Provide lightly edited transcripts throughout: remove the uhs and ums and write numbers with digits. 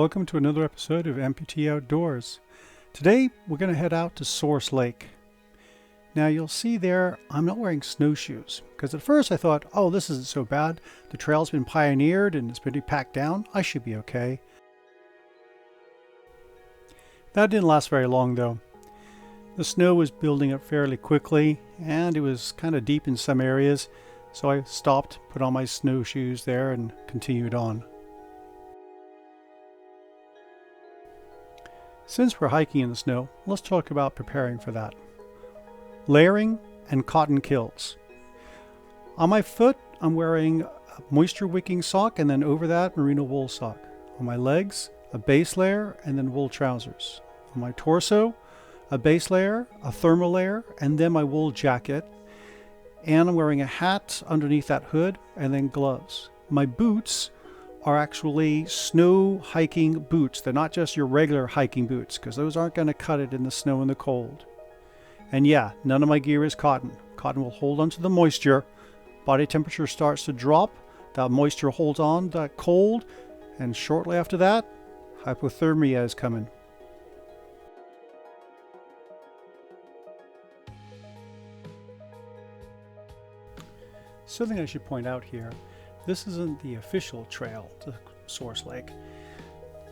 Welcome to another episode of Amputee Outdoors. Today we're going to head out to Source Lake. Now you'll see there I'm not wearing snowshoes because at first I thought, oh, this isn't so bad. The trail's been pioneered and it's been packed down. I should be okay. That didn't last very long though. The snow was building up fairly quickly and it was kind of deep in some areas, so I stopped, put on my snowshoes there and continued on. Since we're hiking in the snow, let's talk about preparing for that. Layering and cotton kills. On my foot, I'm wearing a moisture wicking sock and then over that, merino wool sock. On my legs, a base layer and then wool trousers. On my torso, a base layer, a thermal layer, and then my wool jacket. And I'm wearing a hat underneath that hood and then gloves. My boots are actually snow hiking boots. They're not just your regular hiking boots because those aren't going to cut it in the snow and the cold. And yeah, none of my gear is cotton. Cotton will hold onto the moisture. Body temperature starts to drop. That moisture holds on to that cold. And shortly after that, hypothermia is coming. Something I should point out here. This isn't the official trail to Source Lake.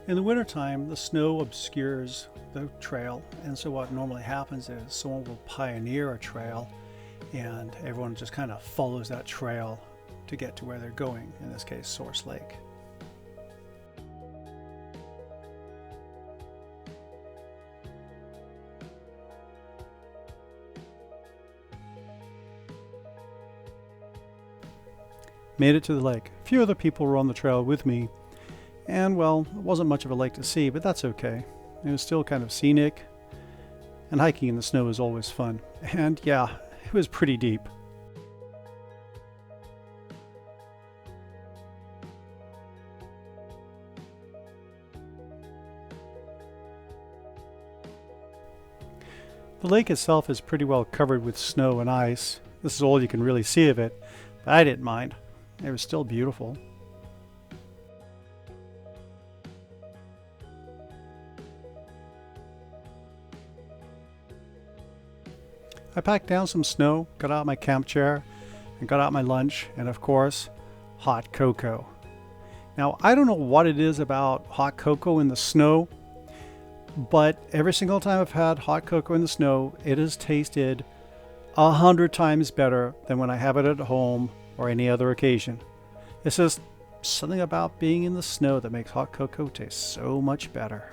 In the wintertime, the snow obscures the trail, and so what normally happens is someone will pioneer a trail and everyone just kind of follows that trail to get to where they're going, in this case Source Lake. Made it to the lake. A few other people were on the trail with me, and well, it wasn't much of a lake to see, but that's okay. It was still kind of scenic, and hiking in the snow is always fun. And yeah, it was pretty deep. The lake itself is pretty well covered with snow and ice. This is all you can really see of it, but I didn't mind. It was still beautiful. I packed down some snow, got out my camp chair, and got out my lunch, and of course, hot cocoa. Now, I don't know what it is about hot cocoa in the snow, but every single time I've had hot cocoa in the snow, it has tasted 100 times better than when I have it at home or any other occasion. It's just something about being in the snow that makes hot cocoa taste so much better.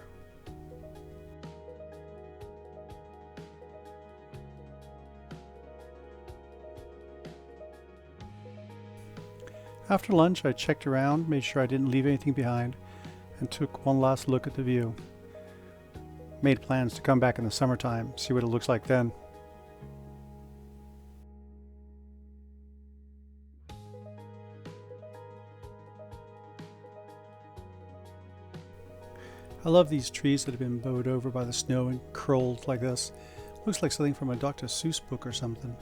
After lunch, I checked around, made sure I didn't leave anything behind, and took one last look at the view. Made plans to come back in the summertime, see what it looks like then. I love these trees that have been bowed over by the snow and curled like this. Looks like something from a Dr. Seuss book or something.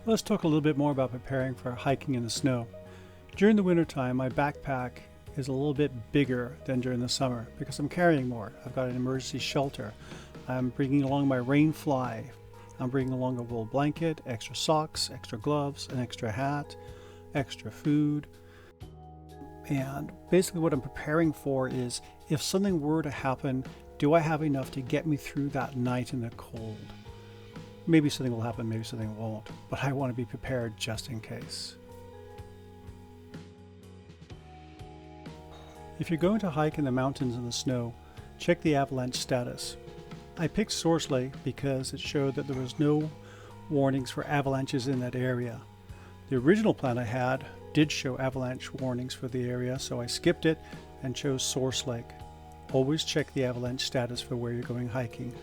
Let's talk a little bit more about preparing for hiking in the snow. During the wintertime, my backpack is a little bit bigger than during the summer because I'm carrying more. I've got an emergency shelter. I'm bringing along my rain fly. I'm bringing along a wool blanket, extra socks, extra gloves, an extra hat, extra food. And basically what I'm preparing for is if something were to happen, do I have enough to get me through that night in the cold? Maybe something will happen, maybe something won't, but I want to be prepared just in case. If you're going to hike in the mountains in the snow, check the avalanche status. I picked Source Lake because it showed that there was no warnings for avalanches in that area. The original plan I had did show avalanche warnings for the area, so I skipped it and chose Source Lake. Always check the avalanche status for where you're going hiking.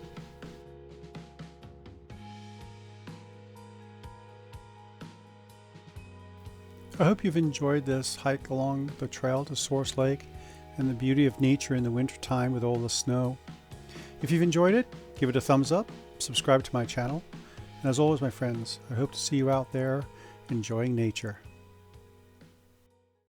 I hope you've enjoyed this hike along the trail to Source Lake and the beauty of nature in the wintertime with all the snow. If you've enjoyed it, give it a thumbs up, subscribe to my channel, And as always, my friends, I hope to see you out there enjoying nature.